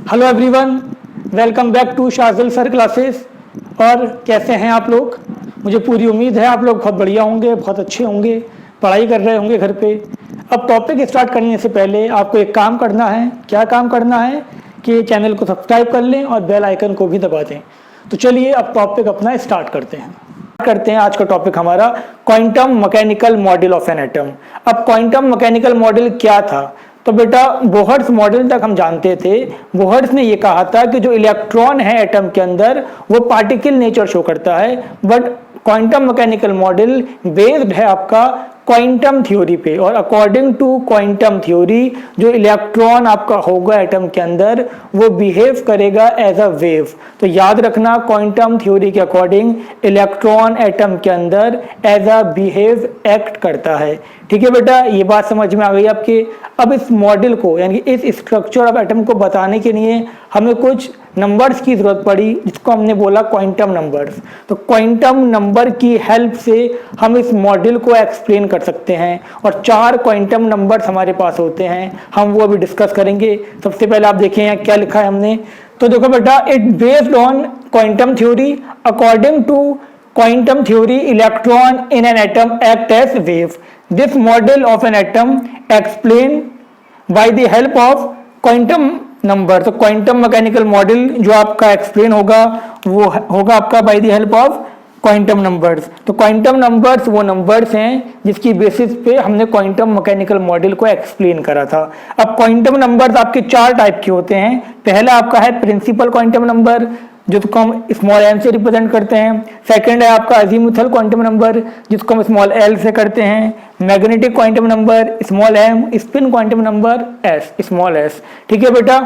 Hello everyone, welcome back to Shajil sir classes. और कैसे हैं आप लोग? मुझे पूरी उम्मीद है आप लोग बहुत बढ़िया होंगे, बहुत अच्छे होंगे, पढ़ाई कर रहे होंगे घर पे। अब टॉपिक स्टार्ट करने से पहले आपको एक काम करना है। क्या काम करना है कि चैनल को सब्सक्राइब कर लें और बेल आइकन को भी दबा दें। तो चलिए अब टॉपिक अपना स्टार्ट करते हैं। आज का टॉपिक हमारा quantum mechanical model of an atom. अब क्वांटम मैकेनिकल मॉडल क्या था? तो बेटा बोहर्स मॉडल तक हम जानते थे। बोहर्स ने ये कहा था कि जो इलेक्ट्रॉन है एटम के अंदर वो पार्टिकल नेचर शो करता है, but quantum mechanical model based है आपका क्वांटम थ्योरी पे। और अकॉर्डिंग टू क्वांटम थ्योरी जो इलेक्ट्रॉन आपका होगा एटम के अंदर वो बिहेव करेगा एज अ वेव। तो याद रखना क्वांटम थ्योरी के अकॉर्डिंग इलेक्ट्रॉन एटम के अंदर एज अ बिहेव एक्ट करता है। ठीक है बेटा, ये बात समझ में आ गई आपके। अब इस मॉडल को यानी इस स्ट्रक्चर ऑफ एटम को बताने के लिए हमें कुछ नंबर्स की जरूरत पड़ी, जिसको हमने बोला क्वांटम नंबर्स। तो क्वांटम नंबर की हेल्प से हम इस मॉडल को एक्सप्लेन कर सकते हैं। और 4 क्वांटम नंबर्स हमारे पास होते हैं, हम वो अभी डिस्कस करेंगे। सबसे पहले आप देखें यहाँ क्या लिखा है हमने। तो देखो बेटा, it based on quantum theory. According to quantum theory electron in an atom act as wave. This model of an atom explain by the help of quantum number. तो क्वांटम मैकेनिकल मॉडल जो आपका explain होगा वो होगा आपका by the help of quantum numbers. तो quantum numbers वो numbers हैं जिसकी बेसिस पे हमने क्वांटम मैकेनिकल मॉडल को एक्सप्लेन करा था। अब क्वांटम नंबर्स आपके 4 टाइप के होते हैं। पहला आपका है प्रिंसिपल क्वांटम नंबर, जिसको हम स्मॉल एम से रिप्रेजेंट करते हैं। सेकंड है आपका अजीमुथल क्वांटम नंबर, जिसको हम स्मॉल एल से करते हैं। Magnetic quantum number small m, spin quantum number s small s. ठीक है बेटा,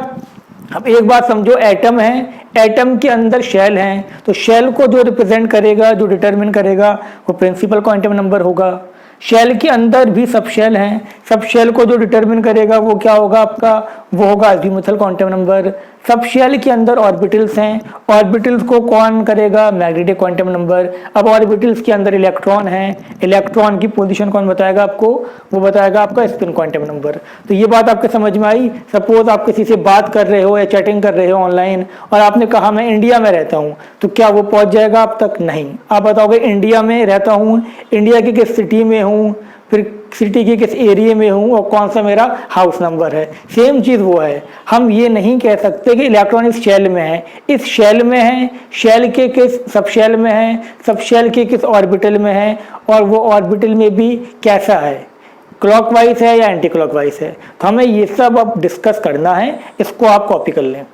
अब एक बात समझो, एटम है, एटम के अंदर शेल है, तो शेल को जो रिप्रेजेंट करेगा, जो डिटरमिन करेगा वो प्रिंसिपल क्वांटम नंबर होगा। शेल के अंदर भी सब शेल हैं, सब शेल को जो डिटरमिन करेगा वो क्या होगा आपका, वो होगा azimuthal quantum number. Subshell के अंदर ऑर्बिटल्स हैं, ऑर्बिटल्स को कौन करेगा, मैग्नेटिक क्वांटम नंबर। अब ऑर्बिटल्स के अंदर इलेक्ट्रॉन है, इलेक्ट्रॉन की पोजीशन कौन बताएगा आपको, वो बताएगा आपका स्पिन क्वांटम नंबर। तो ये बात आपके समझ में आई। सपोज आप किसी से बात कर रहे हो या चैटिंग कर रहे हो ऑनलाइन और आपने कहा मैं इंडिया में रहता हूँ, तो क्या वो पहुंच जाएगा आप तक? नहीं। आप बताओगे इंडिया में रहता हूँ, इंडिया की किस सिटी में हूँ, फिर सिटी के किस एरिया में हूँ और कौन सा मेरा हाउस नंबर है। सेम चीज़ वो है। हम ये नहीं कह सकते कि इलेक्ट्रॉन इस शेल में है, इस शेल में है, शेल के किस सब शेल में है, सब शेल के किस ऑर्बिटल में है, और वो ऑर्बिटल में भी कैसा है, क्लॉकवाइज है या एंटी क्लॉकवाइज है। तो हमें ये सब अब डिस्कस करना है, इसको आप कॉपी कर लें।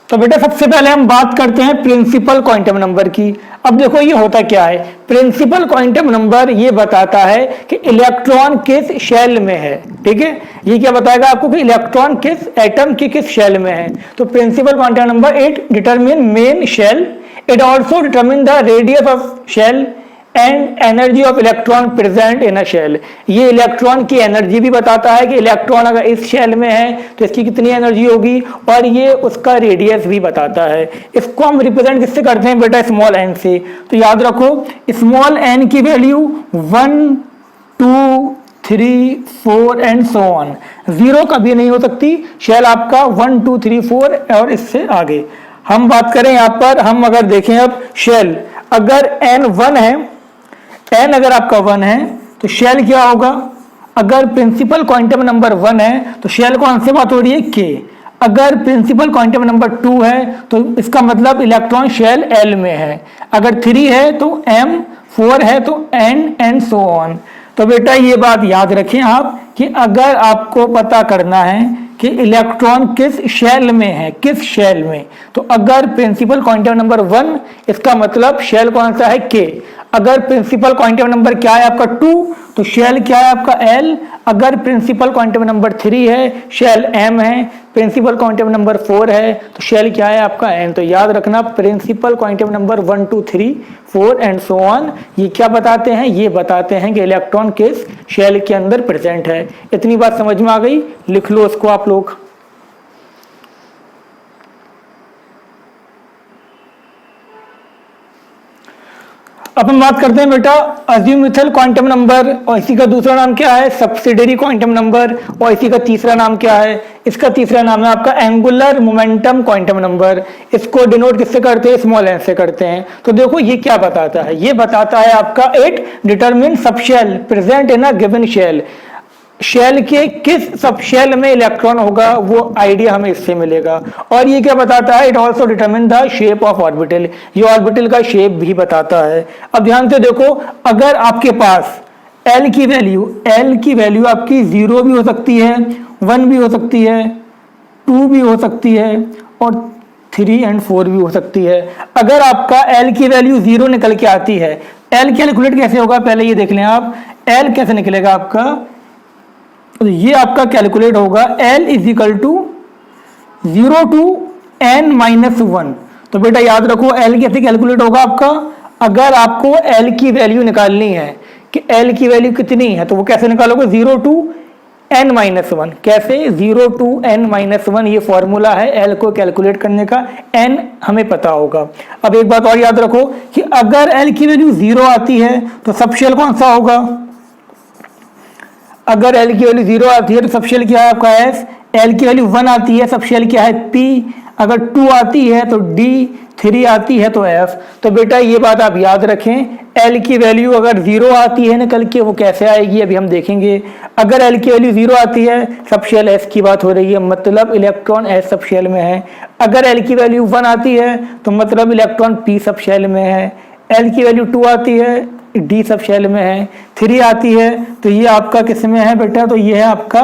तो बेटा सबसे पहले हम बात करते हैं प्रिंसिपल क्वांटम नंबर की। अब देखो ये होता क्या है, प्रिंसिपल क्वांटम नंबर ये बताता है कि इलेक्ट्रॉन किस शेल में है। ठीक है, ये क्या बताएगा आपको कि इलेक्ट्रॉन किस एटम की किस शेल में है। तो principal quantum number it determine main shell, it also determine the radius of shell and energy of electron present in a shell. ये इलेक्ट्रॉन की एनर्जी भी बताता है कि इलेक्ट्रॉन अगर इस शेल में है तो इसकी कितनी एनर्जी होगी, और ये उसका रेडियस भी बताता है। इसको हम रिप्रेजेंट किससे करते हैं बेटा, स्मॉल एन से। तो याद रखो स्मॉल एन की वैल्यू 1 2 3 4 एंड सो ऑन, 0 कभी नहीं हो सकती। शेल आपका 1 2 3 4 और इससे आगे। हम बात करें यहाँ पर, हम अगर देखें अब शेल अगर n 1 है, n अगर आपका 1 है तो शेल क्या होगा, अगर प्रिंसिपल क्वांटम नंबर 1 है तो शेल कौन से बात हो रही है, k। अगर प्रिंसिपल क्वांटम नंबर 2 है तो इसका मतलब इलेक्ट्रॉन शेल l में है। अगर 3 है तो m, 4 है तो n एंड सो ऑन। तो बेटा ये बात याद रखें आप कि अगर आपको पता करना है कि इलेक्ट्रॉन किस शेल में है, किस शेल में, तो अगर प्रिंसिपल क्वांटम नंबर 1 इसका मतलब शेल कौन सा है, k। अगर प्रिंसिपल क्वांटम नंबर क्या है आपका 2 तो शेल क्या है आपका l। अगर प्रिंसिपल क्वांटम नंबर 3 है शेल m है, प्रिंसिपल क्वांटम नंबर 4 है तो शेल क्या है आपका n। तो याद रखना principal quantum number 1 2 3 4 and so on ये क्या बताते हैं, ये बताते हैं कि इलेक्ट्रॉन किस शेल के अंदर प्रेजेंट है। इतनी बात समझ में आ गई, लिख लो इसको आप लोग। अब हम बात करते हैं बेटा अज़्यूमिथल क्वांटम नंबर, और इसी का दूसरा नाम क्या है, सब्सिडियरी क्वांटम नंबर, और इसी का तीसरा नाम क्या है, इसका तीसरा नाम है आपका एंगुलर मोमेंटम क्वांटम नंबर। इसको डिनोट किससे करते हैं, स्मॉल एन से करते हैं। तो देखो ये क्या बताता है, ये बताता है आपका it determine subshell present in a given shell, shell के किस सब शेल में इलेक्ट्रॉन होगा वो आइडिया हमें इससे मिलेगा। और ये क्या बताता है, it also determine the shape of orbital, ये ऑर्बिटल का शेप भी बताता है। अब ध्यान से देखो, अगर आपके पास एल की वैल्यू आपकी 0 भी हो सकती है, 1 भी हो सकती है, 2 भी हो सकती है, और 3 और 4 भी हो सकती है। अगर आपका एल की वैल्यू 0 निकल के आती है, एल कैलकुलेट कैसे होगा पहले ये देख लें आप, एल कैसे निकलेगा आपका, तो ये आपका कैलकुलेट होगा L is equal to 0 to n-1। तो बेटा याद रखो L कैसे कैलकुलेट होगा आपका, अगर आपको L की वैल्यू निकालनी है कि L की वैल्यू कितनी है, तो वो कैसे निकालोगे, 0 to n-1। कैसे, 0 to n-1, ये फॉर्मूला है L को कैलकुलेट करने का, n हमें पता होगा। अब एक बात और याद रखो कि अगर L की वैल्यू 0 आती है तो सबशेल कौन सा होगा, अगर L की वैल्यू 0 आती है तो सबशेल क्या है आपका S, L की वैल्यू 1 आती है सबशेल क्या है P, अगर 2 आती है तो D, 3 आती है तो F। तो बेटा ये बात आप याद रखें, L की वैल्यू अगर 0 आती है निकल के वो कैसे आएगी अभी हम देखेंगे। अगर L की वैल्यू 0 आती है सबशेल S की बात हो रही है, मतलब इलेक्ट्रॉन S सबशेल में है। अगर L की वैल्यू 1 आती है तो मतलब इलेक्ट्रॉन P सबशेल में है। L की वैल्यू 2 आती है डी सब शेल में है, 3 आती है तो ये आपका किस में है बेटा, तो ये है आपका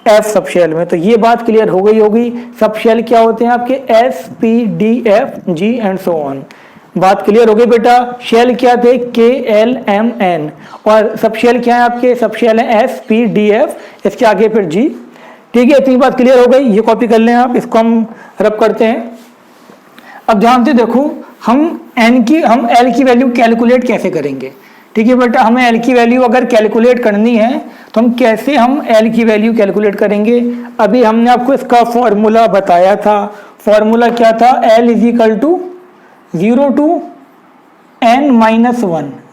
एफ सब शेल में। तो ये बात क्लियर हो गई होगी, सब शेल क्या होते हैं आपके, S P D F G and so on. बात क्लियर हो गई बेटा, शेल क्या थे, के एल एम एन, और सब शेल क्या है आपके, सब शेल है एस पी डी एफ, इसके आगे फिर जी। ठीक है, इतनी बात क्लियर हो गई, ये कॉपी कर लें आप, इसको हम रब करते हैं। अब ध्यान से देखो, हम एल की वैल्यू कैलकुलेट कैसे करेंगे। ठीक है बेटा, हमें एल की वैल्यू अगर कैलकुलेट करनी है तो हम कैसे एल की वैल्यू कैलकुलेट करेंगे। अभी हमने आपको इसका फॉर्मूला बताया था, फॉर्मूला क्या था, L is equal to 0 to n-1,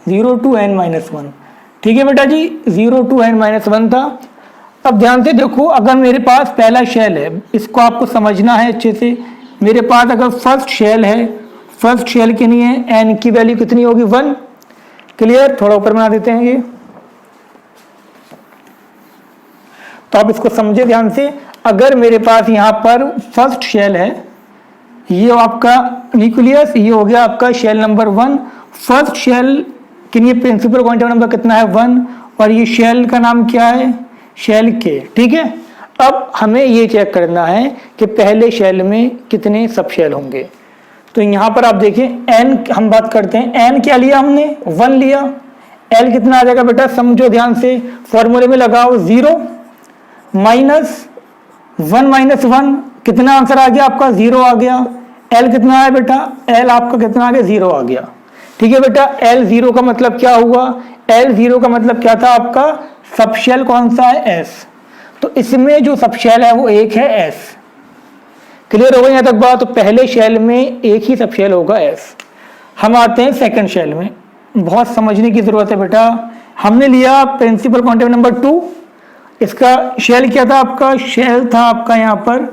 0 to n-1। ठीक है बेटा जी, 0 to n-1 था। अब ध्यान से देखो, अगर मेरे पास पहला शेल है, इसको आपको समझना है अच्छे से, मेरे पास अगर फर्स्ट शेल है, फर्स्ट शेल के लिए एन की वैल्यू कितनी होगी, 1। क्लियर, थोड़ा ऊपर बना देते हैं ये, तो आप इसको समझे ध्यान से। अगर मेरे पास यहाँ पर फर्स्ट शेल है, ये आपका न्यूक्लियस, ये हो गया आपका शेल नंबर 1। फर्स्ट शेल के लिए प्रिंसिपल क्वांटम नंबर कितना है, 1, और ये शेल का नाम क्या है, शेल के। ठीक है, अब हमें ये चेक करना है कि पहले शेल में कितने सब शेल होंगे। तो यहाँ पर आप देखें एन, हम बात करते हैं एन क्या लिया हमने, 1 लिया। एल कितना आ जाएगा बेटा, समझो ध्यान से, फॉर्मूले में लगाओ, 0 -1 -1, कितना आंसर आ गया आपका, 0 आ गया। एल कितना है बेटा, एल आपका कितना आ गया, 0 आ गया। ठीक है बेटा, एल 0 का मतलब क्या हुआ, एल 0 का मतलब क्या था आपका, सबशेल कौन सा है, एस। तो इसमें जो सबशेल है वो एक है, एस। क्लियर हो गई यहाँ तक बात। तो पहले शेल में एक ही सबशेल होगा, एस। हम आते हैं सेकंड शेल में, बहुत समझने की जरूरत है बेटा। हमने लिया प्रिंसिपल क्वांटम नंबर 2, इसका शेल क्या था आपका, शेल था आपका यहाँ पर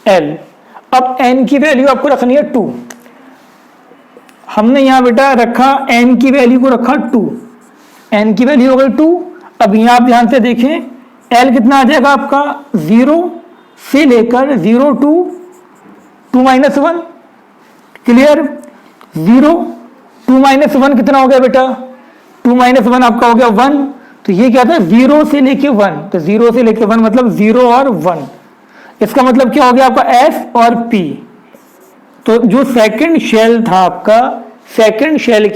एल। अब एन की वैल्यू आपको रखनी है 2, हमने यहाँ बेटा रखा एन की वैल्यू को रखा 2, एन की वैल्यू हो गई 2। अब यहाँ आप ध्यान से देखें, एल कितना आ जाएगा आपका, 0 से लेकर 0 to 2-1। क्लियर, 0 2 -1 कितना हो गया बेटा, 2 -1 आपका हो गया 1। तो ये क्या था, 0 से लेके 1, तो 0 से लेके 1 मतलब 0 और 1। इसका मतलब क्या हो गया आपका, एस और पी। तो जो सेकंड शेल था आपका, सेकंड शेल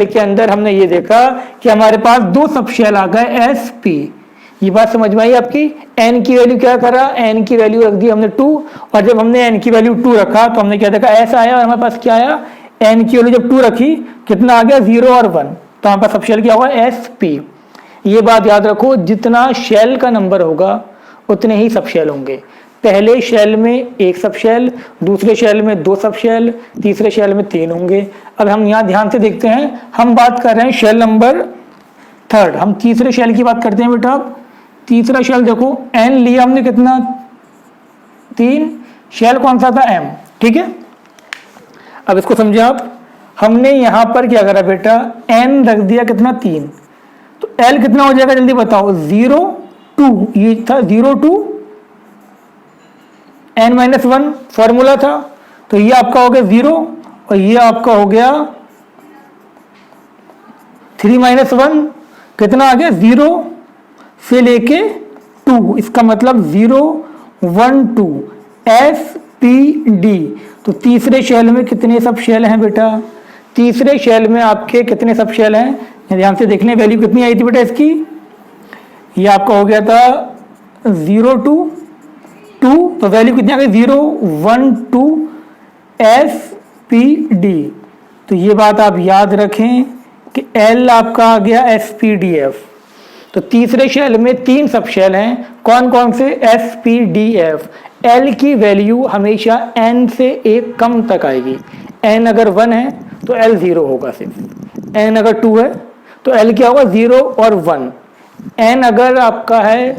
के अंदर हमने ये देखा कि हमारे पास 2 सब शेल आ गए, एस पी। ये बात समझ में आई आपकी। n की वैल्यू क्या करा, n की वैल्यू रख दी हमने 2, और जब हमने n की वैल्यू 2 रखा तो हमने क्या देखा, s आया, और हमारे पास क्या आया, n की वैल्यू जब 2 रखी कितना आ गया, 0 और 1। तो हमारे पास सब शेल क्या होगा, एस पी। ये बात याद रखो, जितना शेल का नंबर होगा उतने ही सब शेल होंगे। पहले शेल में एक सब शेल, दूसरे शेल में दो सब शेल, तीसरे शेल में 3 होंगे। अब हम यहाँ ध्यान से देखते हैं, हम बात कर रहे हैं शेल नंबर 3, हम तीसरे शेल की बात करते हैं बेटा। अब तीसरा शेल देखो, एन लिया हमने कितना, 3, शेल कौन सा था, एम, ठीक है। अब इसको समझे आप, हमने यहां पर क्या करा बेटा, एन रख दिया कितना, 3, तो एल कितना हो जाएगा जल्दी बताओ, 0 2, ये था 0 2 n-1 फॉर्मूला था, तो ये आपका हो गया 0 और ये आपका हो गया 3-1, कितना आ गया, 0 से लेके 2, इसका मतलब 0 1 2 SPD। तो तीसरे शेल में कितने सब शेल हैं बेटा, तीसरे शेल में आपके कितने सब शेल हैं, ध्यान से देखने, वैल्यू कितनी आई थी बेटा इसकी, ये आपका हो गया था 0 2 2, तो वैल्यू कितनी आ गई, 0 1 2 SPD। तो ये बात आप याद रखें कि L आपका आ गया SPDF। तो तीसरे शेल में 3 सब शेल हैं, कौन कौन से, SPDF। L की वैल्यू हमेशा n से 1 कम तक आएगी, n अगर 1 है तो L 0 होगा सिर्फ, n अगर 2 है तो L क्या होगा, 0 और 1, n अगर आपका है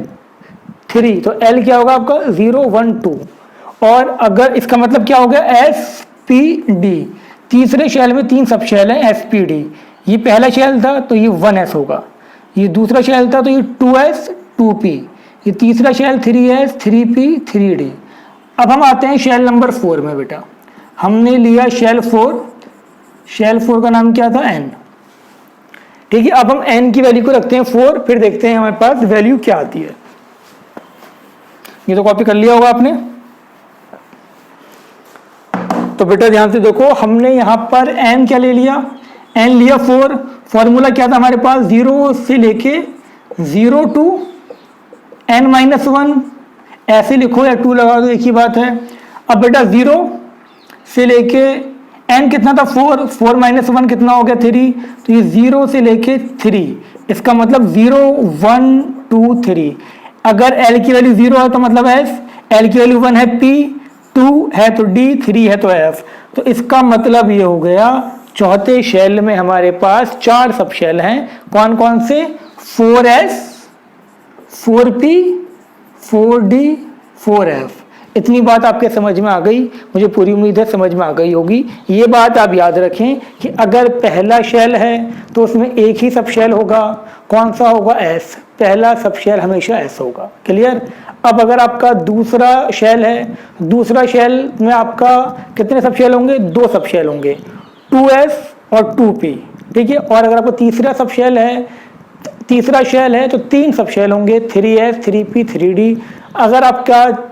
3 तो L क्या होगा आपका, 0 1 2, और अगर इसका मतलब क्या हो गया, SPD। तीसरे शेल में 3 सब शेल हैं SPD, ये पहला शेल था तो ये 1s होगा, ये दूसरा शेल था तो ये 2s 2p, ये तीसरा शेल 3s 3p 3d। अब हम आते हैं शेल नंबर 4 में बेटा, हमने लिया शेल 4, शेल 4 का नाम क्या था, n, ठीक है। अब हम n की वैल्यू को रखते हैं 4, फिर देखते हैं हमारे पास वैल्यू क्या आती है। ये तो कॉपी कर लिया होगा आपने, तो बेटा ध्यान से देखो, हमने यहां पर n क्या ले लिया, n लिया 4, फॉर्मूला क्या था हमारे पास, 0 से लेके 0 टू n-1, ऐसे लिखो या 2 लगा दो, एक ही बात है। अब बेटा 0 से लेके n कितना था, 4, 4-1 कितना हो गया, 3, तो ये 0 से लेके 3, इसका मतलब 0 1 2 3। अगर l की वैल्यू 0 है तो मतलब s, l की वैल्यू 1 है p, 2 है तो d, 3 है तो f। तो इसका मतलब ये हो गया, चौथे शेल में हमारे पास 4 सब शेल हैं, कौन कौन से, 4s 4p 4d 4f। इतनी बात आपके समझ में आ गई, मुझे पूरी उम्मीद है समझ में आ गई होगी। ये बात आप याद रखें कि अगर पहला शेल है तो उसमें एक ही सब शेल होगा, कौन सा होगा, s, पहला सब शेल हमेशा s होगा, क्लियर। अब अगर आपका दूसरा शेल है, दूसरा शेल में आपका कितने सब शेल होंगे, 2 सब शेल होंगे, 2s और 2p, ठीक है। और अगर आपका तीसरा सब शेल है, तीसरा शेल है तो 3 सब शेल होंगे, 3s 3p 3d। अगर आपका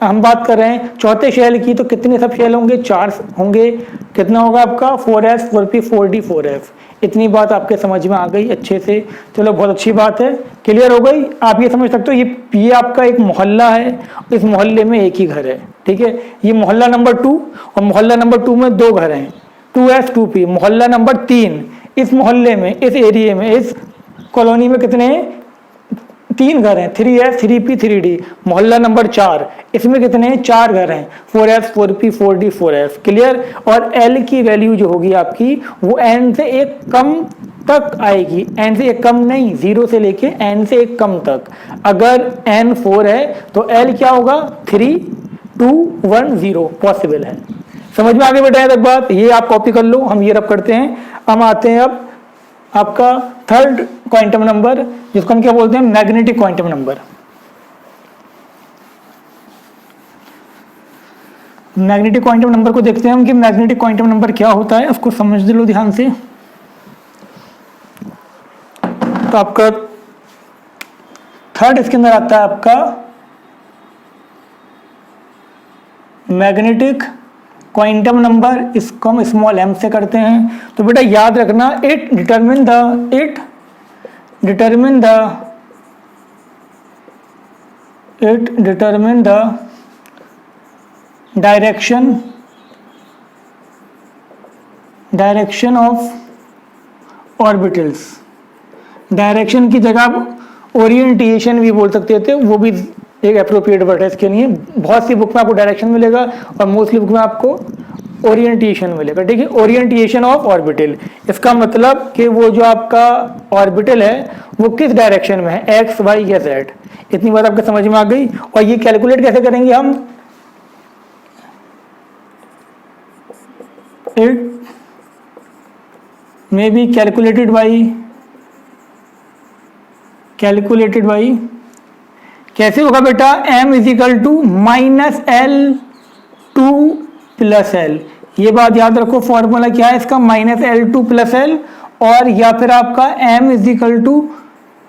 हम बात कर रहे हैं चौथे शेल की, तो कितने सब शेल होंगे, 4 होंगे, कितना होगा आपका, 4s 4p 4d 4f। इतनी बात आपके समझ में आ गई अच्छे से, चलो बहुत अच्छी बात है, क्लियर हो गई। आप ये समझ सकते हो, ये आपका एक मोहल्ला है, इस मोहल्ले में एक ही घर है, ठीक है। ये मोहल्ला नंबर 2 और मोहल्ला नंबर 2 में 2 घर हैं, 2s 2p। मोहल्ला नंबर 3, इस मोहल्ले में, इस एरिया में, इस कॉलोनी में कितने हैं, 3 घर हैं, 3s 3p 3d। मोहल्ला नंबर 4, इसमें कितने हैं, 4 घर हैं, 4s 4p 4d 4f, clear. और l की वैल्यू जो होगी आपकी वो n से 1 कम तक आएगी, n से 1 कम नहीं, 0 से लेके n से 1 कम तक। अगर n 4 है तो l क्या होगा, 3 2 1 0 पॉसिबल है। समझ में आगे बेटा तक बात, ये आप कॉपी कर लो, हम ये रब करते हैं। हम आते हैं अब आपका थर्ड क्वांटम नंबर, जिसको हम क्या बोलते हैं, magnetic quantum number. Magnetic quantum number को देखते हैं हम कि मैग्नेटिक क्वांटम नंबर क्या होता है, उसको समझ लो ध्यान से। तो आपका थर्ड इसके अंदर आता है आपका मैग्नेटिक क्वांटम नंबर, इसको हम स्मॉल m से करते हैं। तो बेटा याद रखना, it determine the direction of orbitals. Direction की जगह आप ओरिएंटेशन भी बोल सकते थे, वो भी एक अप्रोप्रिएट वर्ड है इसके लिए। बहुत सी बुक में आपको डायरेक्शन मिलेगा और मोस्टली बुक में आपको ओरिएंटेशन मिलेगा। ठीक है, ओरिएंटेशन ऑफ ऑर्बिटल, इसका मतलब कि वो जो आपका ऑर्बिटल है वो किस डायरेक्शन में है, एक्स वाई या जेड। इतनी बात आपको समझ में आ गई। और ये कैलकुलेट कैसे करेंगे हम, it may be calculated by कैसे होगा बेटा, m is equal to minus L to plus L. ये बात याद रखो, फॉर्मूला क्या है इसका, minus L to plus L, और या फिर आपका m is equal to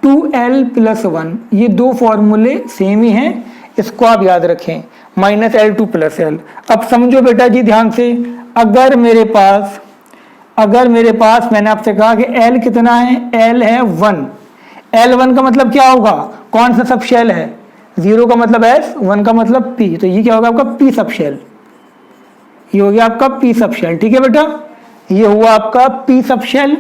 2l plus 1। ये दो फॉर्मूले सेम ही हैं, इसको आप याद रखें, minus L to plus L. अब समझो बेटा जी ध्यान से, अगर मेरे पास मैंने आपसे कहा कि l कितना है, l है 1। L1 का मतलब क्या होगा, कौन सा सब शेल है, 0 का मतलब S, 1 का मतलब P, तो ये क्या होगा आपका P सब शेल। ये हो गया आपका P सब शेल। ठीक है बेटा, ये हुआ आपका P सब शेल।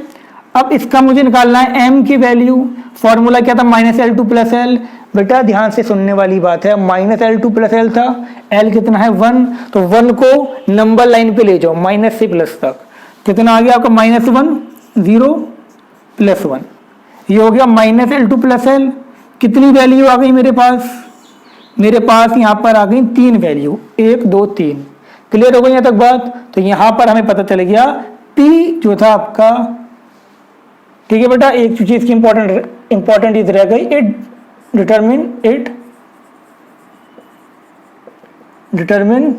अब इसका मुझे निकालना है M की वैल्यू। फॉर्मूला क्या था, minus L to plus L. बेटा ध्यान से सुनने वाली बात है, minus L to plus L था, L कितना है 1, तो 1 को नंबर लाइन पे ले जाओ माइनस से प्लस तक। कितना आ गया आपका, माइनस 1, 0 प्लस 1। ये हो गया minus L to plus L. कितनी वैल्यू आ गई मेरे पास, यहाँ पर आ गई 3 वैल्यू, 1 2 3। क्लियर हो गई यहाँ तक बात। तो यहाँ पर हमें पता चल गया P जो था आपका, ठीक है बेटा, एक चीज की इंपॉर्टेंट चीज रह गई, it determine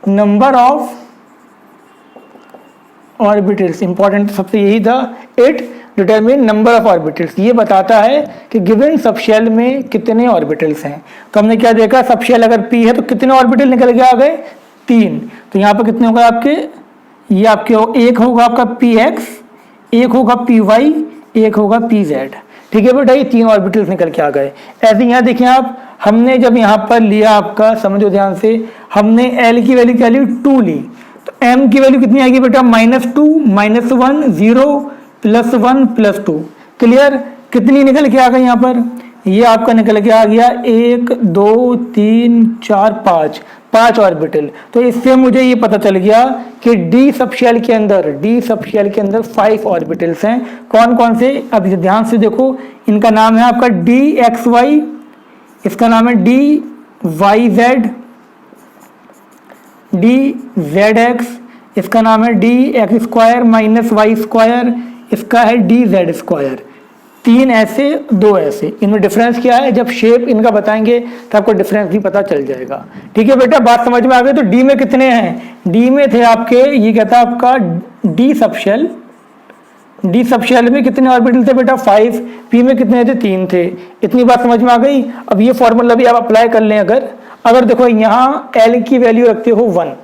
number of orbitals. Important सबसे यही था, it determine number of orbitals. ये बताता है कि गिवन सबशेल में कितने ऑर्बिटल्स हैं। तो हमने क्या देखा, सबशेल अगर P है तो कितने ऑर्बिटल निकल के आ गए, 3। तो यहाँ पर कितने होगा आपके, ये आपके एक होगा आपका Px, एक होगा Py, एक होगा Pz। ठीक है बेटा, ये 3 ऑर्बिटल्स निकल के आ गए। ऐसे यहाँ देखिए आप, हमने जब यहाँ पर लिया आपका, समझो ध्यान से, हमने L की वैल्यू क्या ली, 2 ली, तो M की वैल्यू कितनी आएगी बेटा, -2, -1, 0 प्लस 1 प्लस 2। क्लियर, कितनी निकल के आ गई यहाँ पर, ये आपका निकल के आ गया 1 2 3 4 5 ऑर्बिटल। तो इससे मुझे ये पता चल गया कि डी सबशेल के अंदर 5 ऑर्बिटल्स हैं। कौन कौन से, अब ध्यान से देखो, इनका नाम है आपका DXY, इसका नाम है DYZ, DZX, इसका नाम है DX square minus Y square, इसका है DZ स्क्वायर। 3 ऐसे 2 ऐसे, इनमें डिफरेंस क्या है, जब शेप इनका बताएंगे तो आपको डिफरेंस भी पता चल जाएगा। ठीक है बेटा, बात समझ में आ गई। तो डी में कितने हैं, डी में थे आपके, ये कहता है आपका डी सबशेल में कितने ऑर्बिटल थे बेटा, 5। पी में कितने थे, 3 थे। इतनी बात समझ में आ गई। अब ये फॉर्मूला भी आप अप्लाई कर लें। अगर देखो यहाँ एल की वैल्यू रखते हो 1,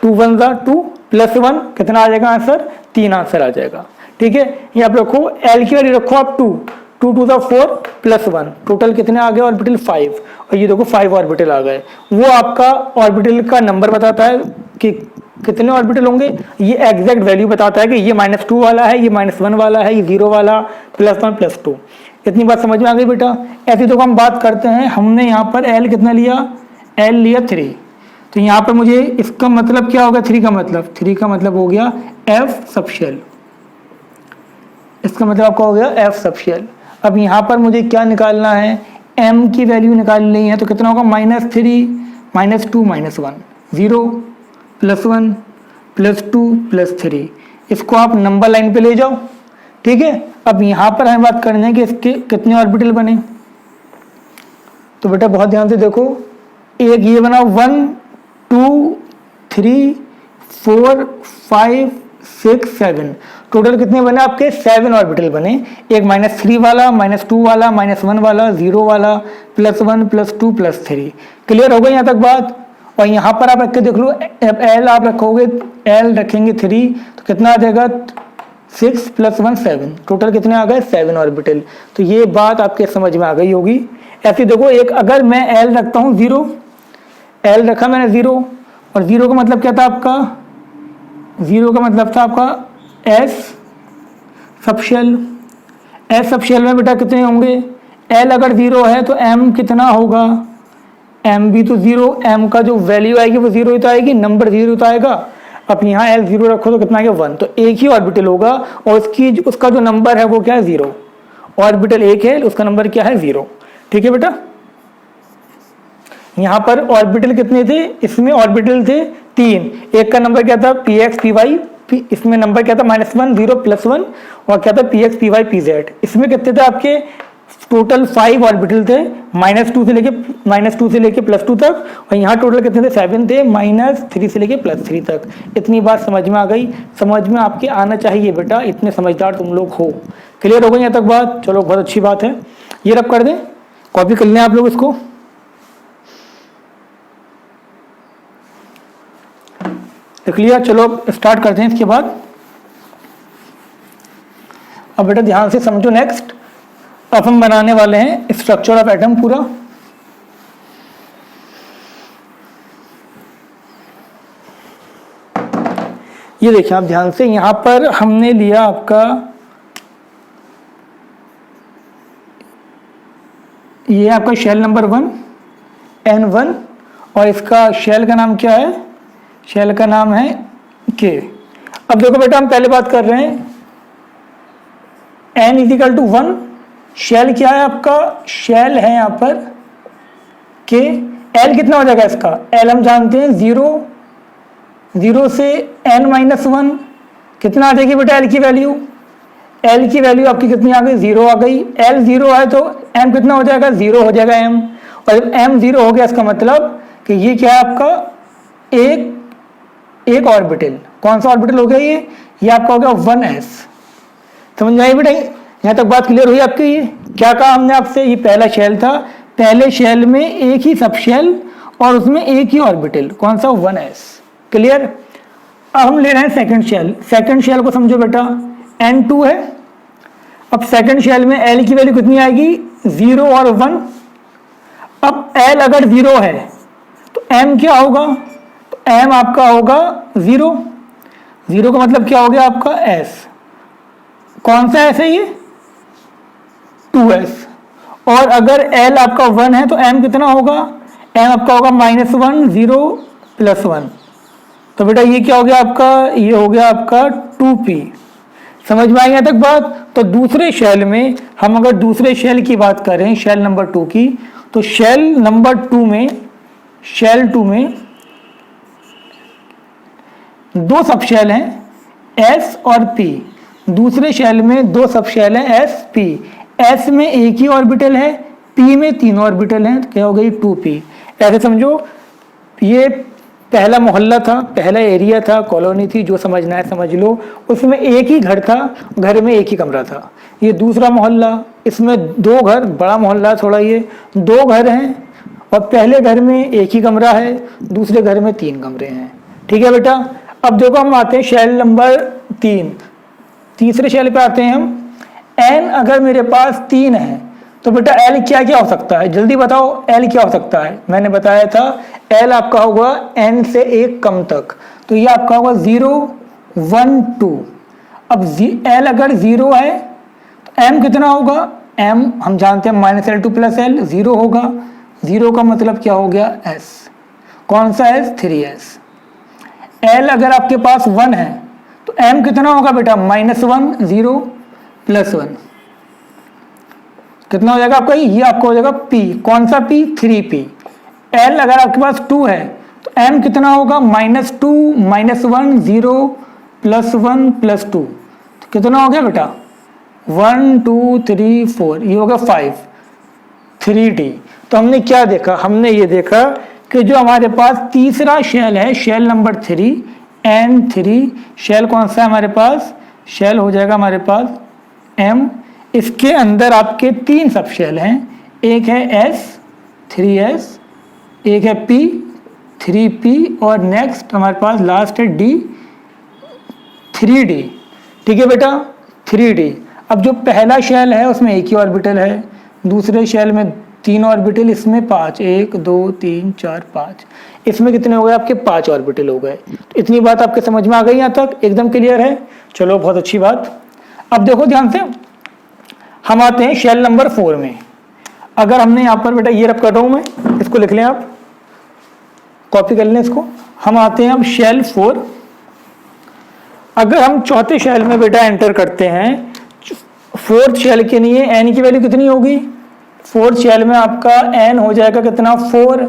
2 1 2 प्लस 1 कितना आ जाएगा आंसर, 3 आंसर आ जाएगा। ठीक है, ये आप रखो, एल की वैल्यू रखो आप 2 2 2 4 प्लस 1, टोटल कितने आ गए ऑर्बिटल, 5। और ये देखो 5 ऑर्बिटल आ गए। वो आपका ऑर्बिटल का नंबर बताता है कि कितने ऑर्बिटल होंगे, ये एग्जैक्ट वैल्यू बताता है कि ये -2 वाला है, ये -1 वाला है, ये 0 वाला, +1 +2। इतनी बात समझ में आ गई बेटा। ऐसी तो हम बात करते हैं, हमने यहाँ पर एल कितना लिया, एल लिया 3। तो यहाँ पर मुझे इसका मतलब क्या होगा, 3 का मतलब हो गया एफ सबशेल। इसका मतलब आपका हो गया एफ सबशेल। अब यहाँ पर मुझे क्या निकालना है, m की वैल्यू निकालनी है। तो कितना होगा, -3 -2 -1, 0 +1 +2 +3। इसको आप नंबर लाइन पे ले जाओ। ठीक है, अब यहाँ पर हमें बात करनी है कि इसके कितने ऑर्बिटल बने। तो बेटा बहुत ध्यान से देखो, एक ये बना 1 2 3 4 5 6 7, टोटल कितने बने आपके, 7 ऑर्बिटल बने। एक -3 वाला, -2 वाला, -1 वाला, 0 वाला, +1 +2 +3। क्लियर हो गई यहाँ तक बात। और यहाँ पर आप रख के देख लो, एल आप रखोगे, एल रखेंगे 3, तो कितना आ जाएगा, 6 + 1 7, टोटल कितने आ गए, 7 ऑर्बिटल। तो ये बात आपके समझ में आ गई होगी। ऐसे देखो, एक अगर मैं एल रखता हूँ 0, एल रखा मैंने 0, और 0 का मतलब क्या था आपका, 0 का मतलब था आपका एस सबशेल। एस सबशेल में बेटा कितने होंगे, एल अगर 0 है तो एम कितना होगा, एम भी तो 0, एम का जो वैल्यू आएगी वो 0 ही तो आएगी, नंबर 0 तो आएगा। अब यहाँ एल 0 रखो तो कितना आएगा 1, तो एक ही ऑर्बिटल होगा और उसका जो नंबर है वो क्या है 0। ऑर्बिटल एक है, उसका नंबर क्या है 0। ठीक है बेटा, यहाँ पर ऑर्बिटल कितने थे, इसमें ऑर्बिटल थे 3, एक का नंबर क्या था px py, इसमें नंबर क्या था -1 0 +1, और क्या था px py pz। इसमें कितने थे आपके टोटल 5 ऑर्बिटल थे, -2 से लेके +2 तक, और यहाँ टोटल कितने थे 7 थे, -3 से लेके +3 तक। इतनी बात समझ में आ गई, समझ में आपके आना चाहिए बेटा, इतने समझदार तुम लोग हो। क्लियर हो गई यहाँ तक बात, चलो बहुत अच्छी बात है। ये रब कर दें, कॉपी कर लें आप लोग इसको। लिख लिया, चलो स्टार्ट करते हैं इसके बाद। अब बेटा ध्यान से समझो। नेक्स्ट अब हम बनाने वाले हैं स्ट्रक्चर ऑफ एटम पूरा। ये देखिए आप ध्यान से, यहां पर हमने लिया आपका ये आपका शेल नंबर 1 N1, और इसका शेल का नाम क्या है, शेल का नाम है K। अब देखो बेटा हम पहले बात कर रहे हैं N = 1, शेल क्या है आपका, शेल है यहाँ पर K। L कितना हो जाएगा इसका, L हम जानते हैं 0 से N-1 कितना आ जाएगी बेटा L की वैल्यू, L की वैल्यू आपकी कितनी आ गई 0 आ गई। L 0 है तो M कितना हो जाएगा 0 हो जाएगा M, और जब M 0 हो गया इसका मतलब कि ये क्या है आपका एक ऑर्बिटल। कौन सा ऑर्बिटल हो गया ये आपका हो गया 1s। समझ में आई बेटा, यहाँ तक बात क्लियर हुई आपकी। ये क्या कहा हमने आपसे, ये पहला शेल था, पहले शेल में एक ही सब शेल और उसमें एक ही ऑर्बिटल, कौन सा 1s। क्लियर। अब हम ले रहे हैं सेकंड शेल। सेकंड शेल को समझो बेटा, N2 है। अब सेकंड शेल में L की वैल्यू कितनी आएगी 0 और 1। अब L अगर 0 है तो M क्या होगा, तो M आपका होगा 0। 0 का मतलब क्या हो गया आपका S। कौन सा S है ये 2s। और अगर L आपका 1 है तो M कितना होगा, M आपका होगा -1 0 +1। तो बेटा ये क्या हो गया आपका, ये हो गया आपका 2p। समझ में आई यहाँ तक बात। तो दूसरे शेल में हम अगर दूसरे शेल की बात करें, शेल नंबर 2 की, तो शेल नंबर 2 में, शेल 2 में दो सब शेल हैं S और P। दूसरे शेल में दो सब शेल हैं S P। S में एक ही ऑर्बिटल है, P में 3 ऑर्बिटल हैं, तो क्या हो गई 2p। ऐसे समझो, ये पहला मोहल्ला था, पहला एरिया था, कॉलोनी थी, जो समझना है समझ लो। उसमें एक ही घर था, घर में एक ही कमरा था। ये दूसरा मोहल्ला, इसमें 2 घर, बड़ा मोहल्ला थोड़ा, ये 2 घर हैं और पहले घर में एक ही कमरा है, दूसरे घर में 3 कमरे हैं। ठीक है बेटा। अब देखो हम आते हैं शेल नंबर 3, तीसरे शेल पे आते हैं हम। N अगर मेरे पास 3 है तो बेटा L क्या क्या हो सकता है, जल्दी बताओ L क्या हो सकता है। मैंने बताया था L आपका होगा N से 1 कम तक, तो ये आपका होगा 0 1 2। अब L अगर 0 है तो M कितना होगा, M हम जानते हैं -L2 + L 0 होगा। 0 का मतलब क्या हो गया S। कौन सा S 3s। L अगर आपके पास 1 है तो M कितना होगा बेटा -1 0 +1 कितना हो जाएगा आपका, ये आपका हो जाएगा P। कौन सा P 3p। L अगर आपके पास 2 है तो M कितना होगा -2 -1 0 +1 +2, तो कितना हो गया बेटा 1 2 3 4, ये हो गया 5 3d। तो हमने क्या देखा, हमने ये देखा कि जो हमारे पास तीसरा शेल है, शेल नंबर 3 N3, शेल कौन सा है हमारे पास, शेल हो जाएगा हमारे पास M। इसके अंदर आपके 3 सब शेल हैं, एक है S 3s, एक है P 3p, और नेक्स्ट हमारे पास लास्ट है D 3d। ठीक है बेटा 3d। अब जो पहला शेल है उसमें एक ही ऑर्बिटल है, दूसरे शेल में 3 ऑर्बिटल, इसमें 5 1 2 3 4 5, इसमें कितने हो गए आपके 5 ऑर्बिटल हो गए। तो इतनी बात आपके समझ में आ गई, यहाँ तक एकदम क्लियर है। चलो बहुत अच्छी बात। अब देखो ध्यान से, हम आते हैं शेल नंबर 4 में। अगर हमने यहाँ पर बेटा ये रब कर रहा हूँ मैं, इसको लिख लें आप, कॉपी कर लें इसको। हम आते हैं अब शेल 4। अगर हम चौथे शेल में बेटा एंटर करते हैं, फोर्थ शेल के लिए एन की वैल्यू कितनी होगी? फोर्थ शेल में आपका एन हो जाएगा कितना? 4।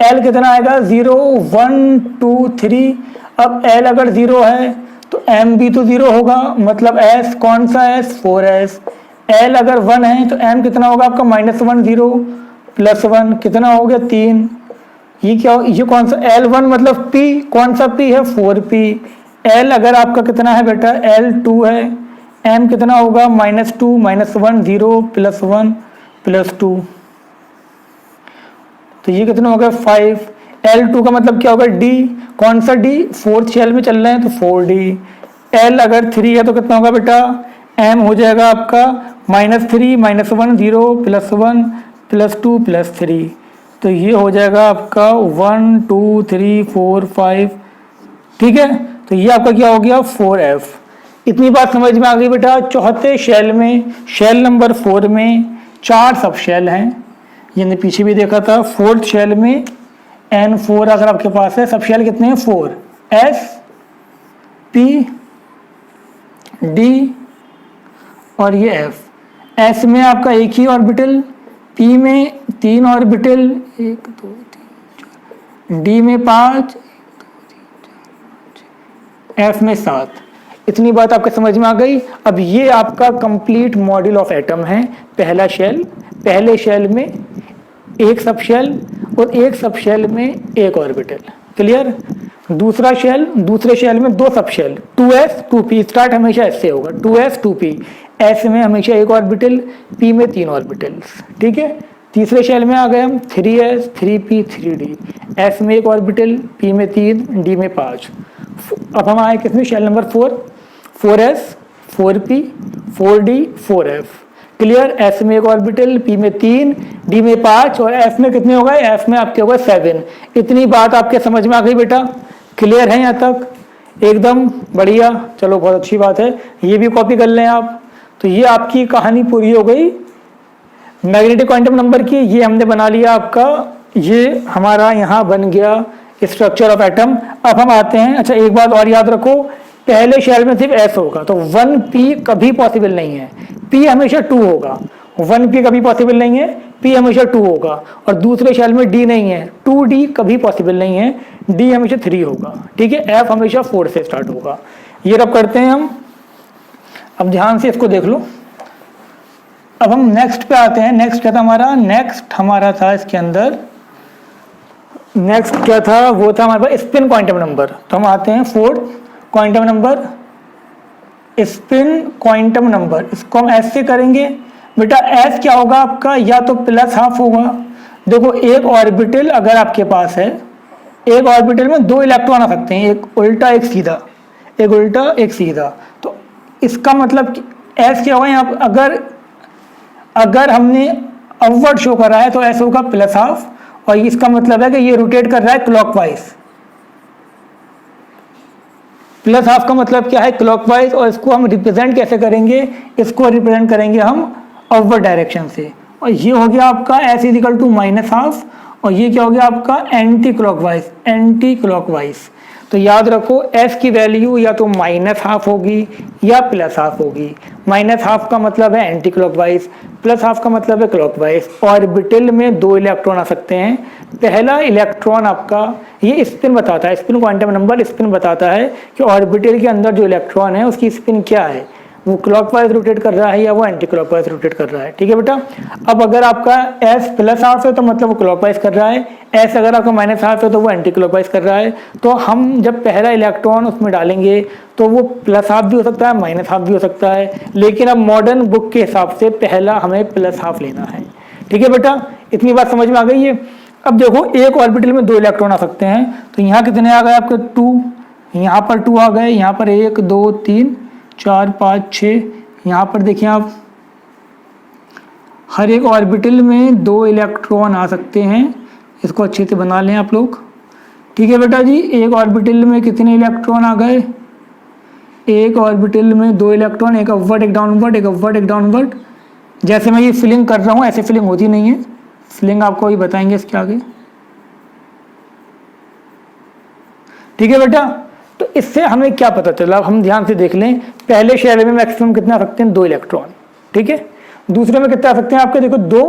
एल कितना आएगा? 0 1 2 3। अब एल अगर 0 है तो एम भी तो 0 होगा, मतलब एस कौन सा एस? 4s। एल अगर 1 है तो एम कितना होगा आपका? -1 0 +1 कितना हो गया? 3। ये क्या हो? ये कौन सा L1 मतलब P, कौन सा P है? 4p। L अगर आपका कितना है बेटा? L2 है। M कितना होगा? -2 -1 0 +1 +2, तो ये कितना होगा? 5। L2 का मतलब क्या होगा? D, कौन सा D? फोर्थ शेल में चल रहे हैं तो 4D। L अगर 3 है तो कितना होगा बेटा? M हो जाएगा आपका -3 -1 0 +1 +2 +3, तो ये हो जाएगा आपका 1 2 3 4 5। ठीक है, तो ये आपका क्या हो गया? 4f। इतनी बात समझ में आ गई बेटा। चौथे शेल में, शेल नंबर 4 में 4 सब शेल हैं, यानी पीछे भी देखा था। फोर्थ शेल में N4 अगर आपके पास है, सब शेल कितने हैं? 4, S P D और ये F। S में आपका एक ही ऑर्बिटल, P में 3 ऑर्बिटल, 1 2 3 4, D में 5, F में 7। इतनी बात आपके समझ में आ गई। अब ये आपका कंप्लीट मॉडल ऑफ एटम है। पहला शेल, पहले शेल में एक सब शेल और एक सब शेल में एक ऑर्बिटल। क्लियर? दूसरा शेल, दूसरे शेल में 2 सब शेल, 2s 2p। स्टार्ट हमेशा एस से होगा, 2s 2p। एस में हमेशा एक ऑर्बिटल, पी में 3 ऑर्बिटल्स। ठीक है, तीसरे शेल में आ गए हम 3s 3p 3d। एस में एक ऑर्बिटल, पी में 3, डी में 5। अब हम आए किसमें? Shell number 4, 4s 4p 4d 4f। Clear? S में एक ऑर्बिटल, पी में 3, डी में 5 और एफ में कितने हो गए? एफ में आपके हो गए 7। इतनी बात आपके समझ में आ गई बेटा? क्लियर है यहाँ तक? एकदम बढ़िया। चलो बहुत अच्छी बात है, ये भी कॉपी कर लें आप। तो ये आपकी कहानी पूरी हो गई मैग्नेटिक क्वांटम नंबर की। ये हमने बना लिया आपका, ये हमारा यहाँ बन गया स्ट्रक्चर ऑफ एटम। अब हम आते हैं, अच्छा एक बात और याद रखो, पहले शेल में सिर्फ S होगा, तो 1p कभी पॉसिबल नहीं है, p हमेशा 2 होगा। 1p कभी पॉसिबल नहीं है, p हमेशा 2 होगा। और दूसरे शेल में d नहीं है, 2d कभी पॉसिबल नहीं है, d हमेशा 3 होगा। ठीक है, f हमेशा 4 से स्टार्ट होगा। ये रब करते हैं हम। अब ध्यान से इसको देख लो। अब हम नेक्स्ट पे आते हैं। नेक्स्ट क्या था हमारा? नेक्स्ट हमारा था इसके अंदर, नेक्स्ट क्या था? वो था हमारे पास स्पिन क्वांटम नंबर। तो हम आते हैं 4th quantum number, spin quantum number. इसको हम ऐसे करेंगे बेटा। एस क्या होगा आपका? या तो +½ होगा। देखो एक ऑर्बिटल अगर आपके पास है, एक ऑर्बिटल में 2 इलेक्ट्रॉन आ सकते हैं, एक उल्टा एक सीधा, एक उल्टा एक सीधा। तो इसका मतलब एस क्या होगा यहाँ पर? अगर हमने अपवर्ड शो करा है तो एस होगा +½ और इसका मतलब है कि ये रोटेट कर रहा है क्लॉकवाइज। +½ का मतलब क्या है? क्लॉकवाइज। और इसको हम रिप्रेजेंट कैसे करेंगे? इसको रिप्रेजेंट करेंगे हम अपवर्ड डायरेक्शन से। और ये हो गया आपका S = -½ और ये क्या हो गया आपका? Anti clockwise, anti clockwise. तो याद रखो S की वैल्यू या तो -½ होगी या +½ होगी। -½ का मतलब है एंटी क्लॉकवाइज, +½ का मतलब है क्लॉकवाइज। ऑर्बिटल में 2 इलेक्ट्रॉन आ सकते हैं। पहला इलेक्ट्रॉन आपका, ये स्पिन बताता है, स्पिन क्वांटम नंबर स्पिन बताता है कि ऑर्बिटल के अंदर जो इलेक्ट्रॉन है उसकी स्पिन क्या है, वो क्लॉकवाइज रोटेट कर रहा है या वो एंटी क्लॉकवाइज रोटेट कर रहा है। ठीक है बेटा। अब अगर आपका S +½ है तो मतलब वो क्लॉकवाइज कर रहा है, S अगर आपका -½ है तो वो एंटी क्लॉकवाइज कर रहा है। तो हम जब पहला इलेक्ट्रॉन उसमें डालेंगे तो वो +½ भी हो सकता है, -½ भी हो सकता है, लेकिन अब मॉडर्न बुक के हिसाब से पहला हमें +½ लेना है। ठीक है बेटा, इतनी बात समझ में आ गई है। अब देखो एक ऑर्बिटल में 2 इलेक्ट्रॉन आ सकते हैं, तो यहाँ कितने आ गए आपके? 2, यहाँ पर 2 आ गए, यहाँ पर 1 2 3 4 5 6। यहाँ पर देखिए आप, हर एक ऑर्बिटल में 2 इलेक्ट्रॉन आ सकते हैं। इसको अच्छे से बना लें आप लोग। ठीक है बेटा जी, एक ऑर्बिटल में कितने इलेक्ट्रॉन आ गए? एक ऑर्बिटल में 2 इलेक्ट्रॉन, एक अपवर्ड एक डाउनवर्ड, एक अपवर्ड एक डाउनवर्ड। जैसे मैं ये फिलिंग कर रहा हूँ ऐसे फिलिंग होती नहीं है, स्लिंग आपको अभी बताएंगे इसके आगे। ठीक है बेटा, तो इससे हमें क्या पता चला, हम ध्यान से देख लें। पहले शेल में मैक्सिमम कितना रखते हैं, 2 इलेक्ट्रॉन। ठीक है, दूसरे में कितना रखते हैं आपके, देखो 2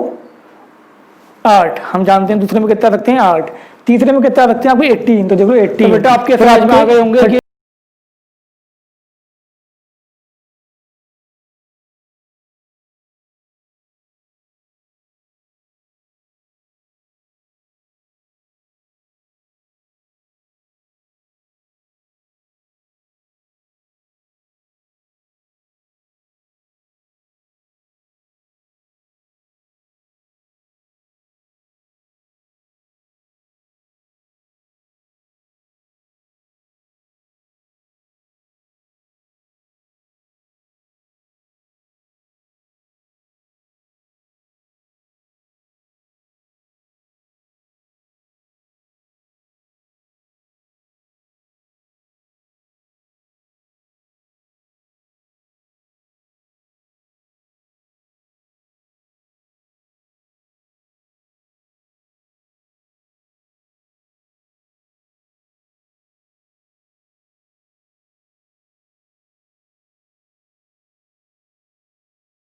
8, हम जानते हैं दूसरे में कितना रखते हैं 8, तीसरे में कितना रखते हैं आपको 18, तो देखो 18। तो बेटा आपके समझ में आ गए होंगे कि